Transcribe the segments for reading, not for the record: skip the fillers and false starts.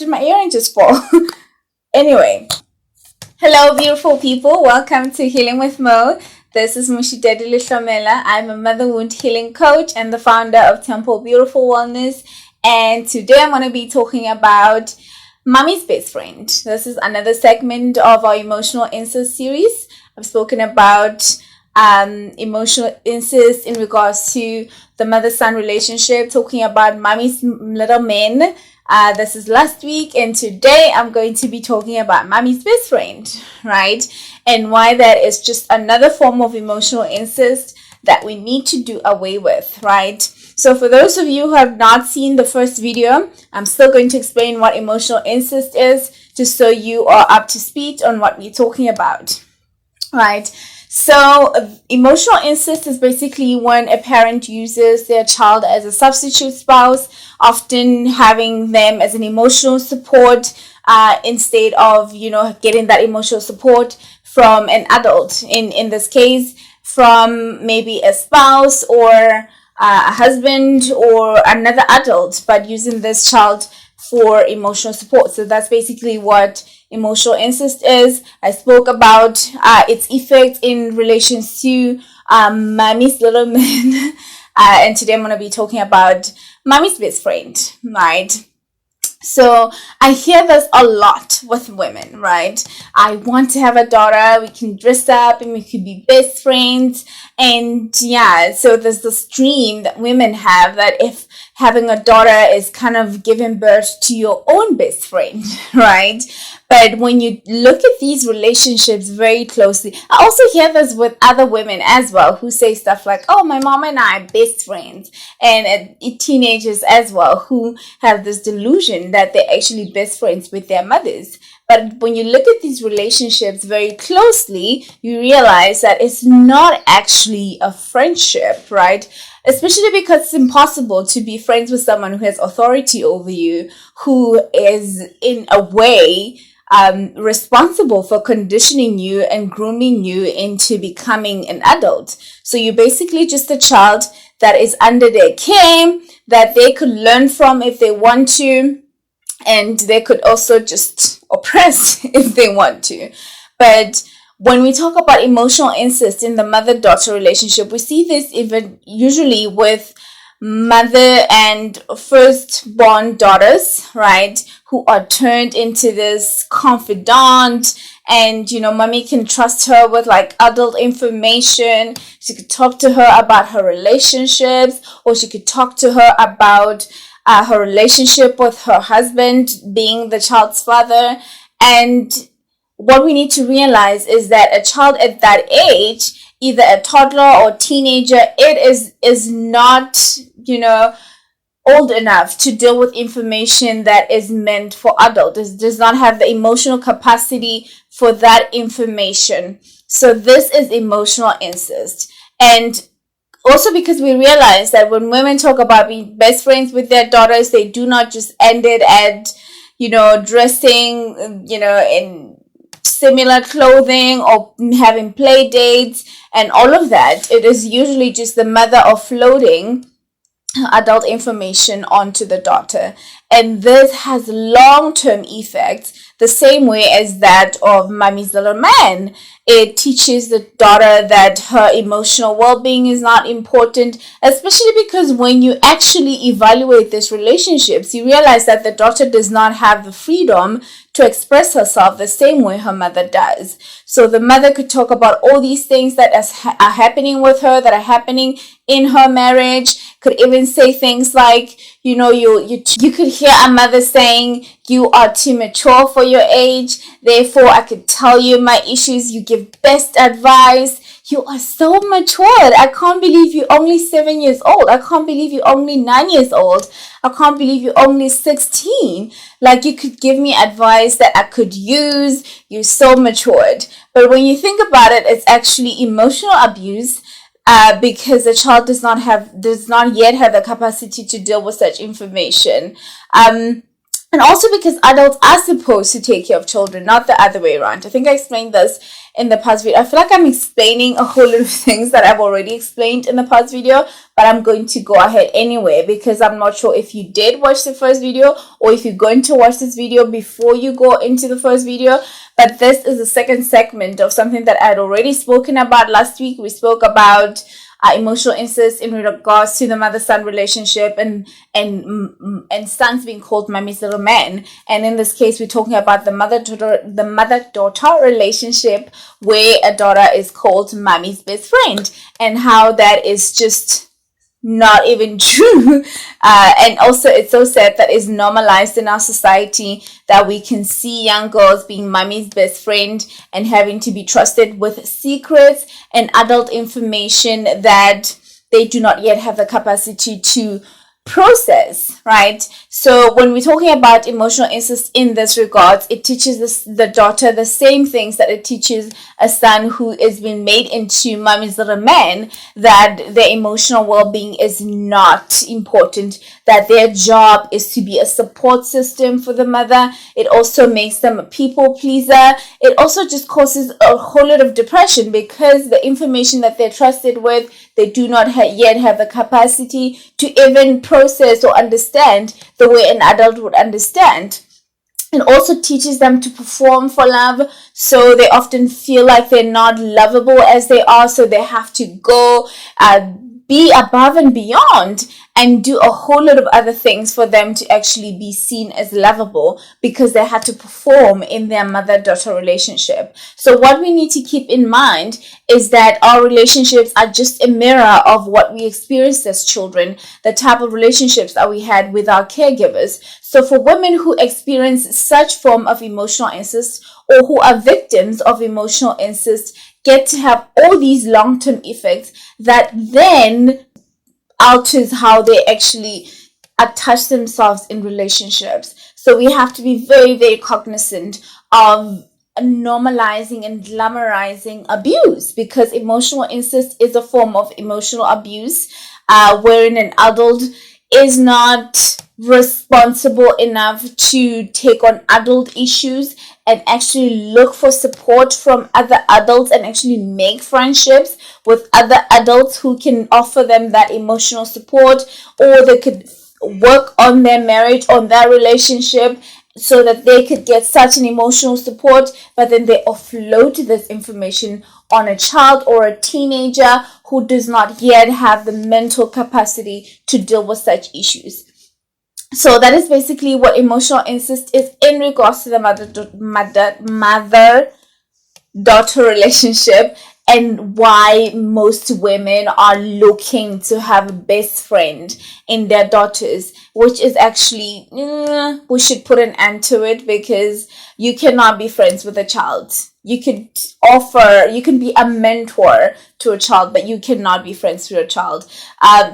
Did my earring just fall? Anyway, hello, beautiful people. Welcome to Healing with Mo. This is Mushidedi Lishamela. I'm a mother wound healing coach and the founder of Temple Beautiful Wellness. And today I'm going to be talking about Mommy's Best Friend. This is another segment of our emotional incest series. I've spoken about emotional incest in regards to the mother-son relationship, talking about mommy's little men. This is last week, and today I'm going to be talking about mommy's best friend, right? And why that is just another form of emotional incest that we need to do away with, right? So for those of you who have not seen the first video, I'm still going to explain what emotional incest is, just so you are up to speed on what we're talking about, right? So emotional incest is basically when a parent uses their child as a substitute spouse, often having them as an emotional support instead of, getting that emotional support from an adult. In this case, from maybe a spouse or a husband or another adult, but using this child for emotional support. So that's basically what emotional incest is. I spoke about its effects in relation to mommy's little men. And today I'm going to be talking about mommy's best friend, right? So I hear this a lot with women, right? I want to have a daughter. We can dress up and we could be best friends. And yeah, so there's this dream that women have that if having a daughter is kind of giving birth to your own best friend, right? But when you look at these relationships very closely, I also hear this with other women as well who say stuff like, oh, my mom and I are best friends. And teenagers as well who have this delusion that they're actually best friends with their mothers. But when you look at these relationships very closely, you realize that it's not actually a friendship, right? Especially because it's impossible to be friends with someone who has authority over you, who is in a way responsible for conditioning you and grooming you into becoming an adult. So you're basically just a child that is under their care, that they could learn from if they want to, and they could also just oppress if they want to. But when we talk about emotional incest in the mother-daughter relationship, we see this even usually with mother and firstborn daughters, right, who are turned into this confidant, and mommy can trust her with like adult information. She could talk to her about her relationships, or she could talk to her about her relationship with her husband being the child's father. And what we need to realize is that a child at that age, either a toddler or teenager, it is not, old enough to deal with information that is meant for adults. It does not have the emotional capacity for that information. So this is emotional incest. And also because we realize that when women talk about being best friends with their daughters, they do not just end it at, dressing, in similar clothing or having play dates and all of that. It is usually just the mother offloading adult information onto the daughter. And this has long-term effects, the same way as that of mommy's little man. It teaches the daughter that her emotional well-being is not important, especially because when you actually evaluate these relationships, you realize that the daughter does not have the freedom to express herself the same way her mother does. So the mother could talk about all these things that are happening with her, that are happening in her marriage, could even say things like, you could hear a mother saying, you are too mature for your age, therefore I could tell you my issues, you give best advice, you are so matured, I can't believe you're only 7 years old, I can't believe you're only 9 years old, I can't believe you're only 16, like you could give me advice that I could use, you're so matured. But when you think about it, it's actually emotional abuse, because the child does not yet have the capacity to deal with such information. And also because adults are supposed to take care of children, not the other way around. I think I explained this in the past video. I feel like I'm explaining a whole lot of things that I've already explained in the past video, but I'm going to go ahead anyway because I'm not sure if you did watch the first video or if you're going to watch this video before you go into the first video. But this is the second segment of something that I had already spoken about last week. We spoke about emotional incest in regards to the mother-son relationship and sons being called mommy's little man. And in this case, we're talking about the mother-daughter relationship where a daughter is called mommy's best friend, and how that is just not even true. And also it's so sad that it's normalized in our society that we can see young girls being mommy's best friend and having to be trusted with secrets and adult information that they do not yet have the capacity to process, right? So when we're talking about emotional incest in this regard, it teaches the daughter the same things that it teaches a son who is being made into mommy's little man, that their emotional well-being is not important, that their job is to be a support system for the mother. It also makes them a people pleaser. It also just causes a whole lot of depression because the information that they're trusted with, they do not yet have the capacity to even process or understand the way an adult would understand. It also teaches them to perform for love, so they often feel like they're not lovable as they are, so they have to go be above and beyond and do a whole lot of other things for them to actually be seen as lovable because they had to perform in their mother-daughter relationship. So what we need to keep in mind is that our relationships are just a mirror of what we experienced as children, the type of relationships that we had with our caregivers. So for women who experience such form of emotional incest or who are victims of emotional incest, get to have all these long-term effects that then alters how they actually attach themselves in relationships. So we have to be very, very cognizant of normalizing and glamorizing abuse, because emotional incest is a form of emotional abuse, wherein an adult is not responsible enough to take on adult issues and actually look for support from other adults and actually make friendships with other adults who can offer them that emotional support, or they could work on their marriage, on their relationship, so that they could get such an emotional support, but then they offload this information on a child or a teenager who does not yet have the mental capacity to deal with such issues. So that is basically what emotional incest is in regards to the mother-daughter relationship, and why most women are looking to have a best friend in their daughters, which is actually, we should put an end to it, because you cannot be friends with a child. You can be a mentor to a child, but you cannot be friends with a child.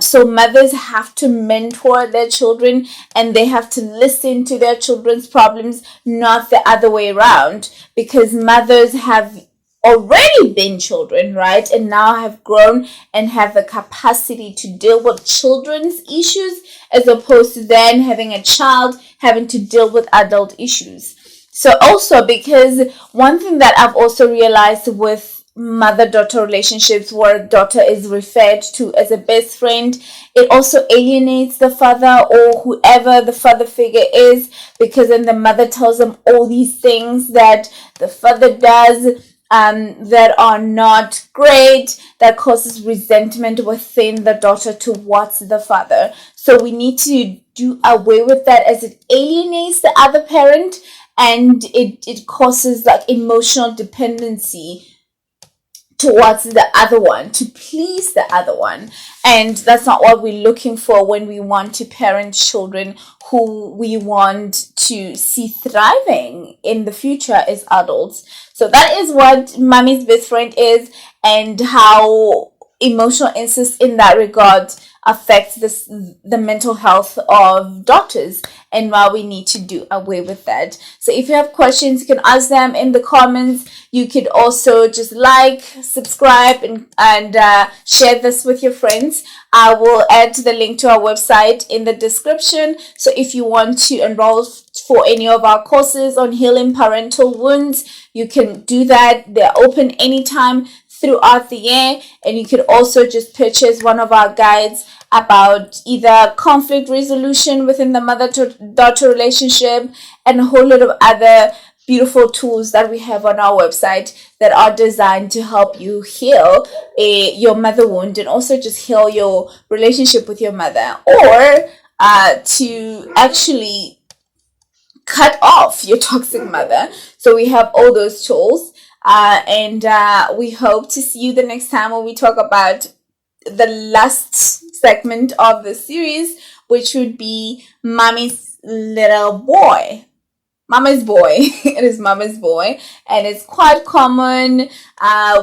So mothers have to mentor their children, and they have to listen to their children's problems, not the other way around, because mothers have already been children, right? And now have grown and have the capacity to deal with children's issues, as opposed to then having a child having to deal with adult issues. So also, because one thing that I've also realized with mother-daughter relationships where daughter is referred to as a best friend, it also alienates the father or whoever the father figure is, because then the mother tells them all these things that the father does that are not great, that causes resentment within the daughter towards the father. So we need to do away with that, as it alienates the other parent, and it causes like emotional dependency towards the other one, to please the other one. And that's not what we're looking for when we want to parent children who we want to see thriving in the future as adults. So that is what mommy's best friend is, and how emotional incest in that regard affects the mental health of daughters, and why we need to do away with that. So if you have questions, you can ask them in the comments. You could also just like, subscribe, and share this with your friends. I will add the link to our website in the description. So if you want to enroll for any of our courses on healing parental wounds, you can do that. They're open anytime throughout the year, and you could also just purchase one of our guides about either conflict resolution within the mother to daughter relationship, and a whole lot of other beautiful tools that we have on our website that are designed to help you heal your mother wound, and also just heal your relationship with your mother, or to actually cut off your toxic mother. So we have all those tools, and we hope to see you the next time when we talk about the last segment of the series, which would be Mommy's little boy. Mama's boy. It is Mama's boy, and it's quite common.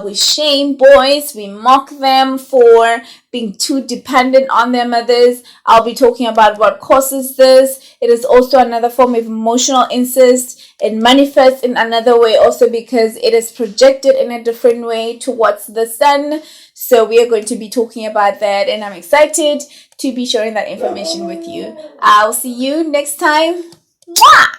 We shame boys, we mock them for being too dependent on their mothers. I'll be talking about what causes this. It is also another form of emotional incest. It manifests in another way also because it is projected in a different way towards the son. So we are going to be talking about that, and I'm excited to be sharing that information with you. I'll see you next time. Mwah!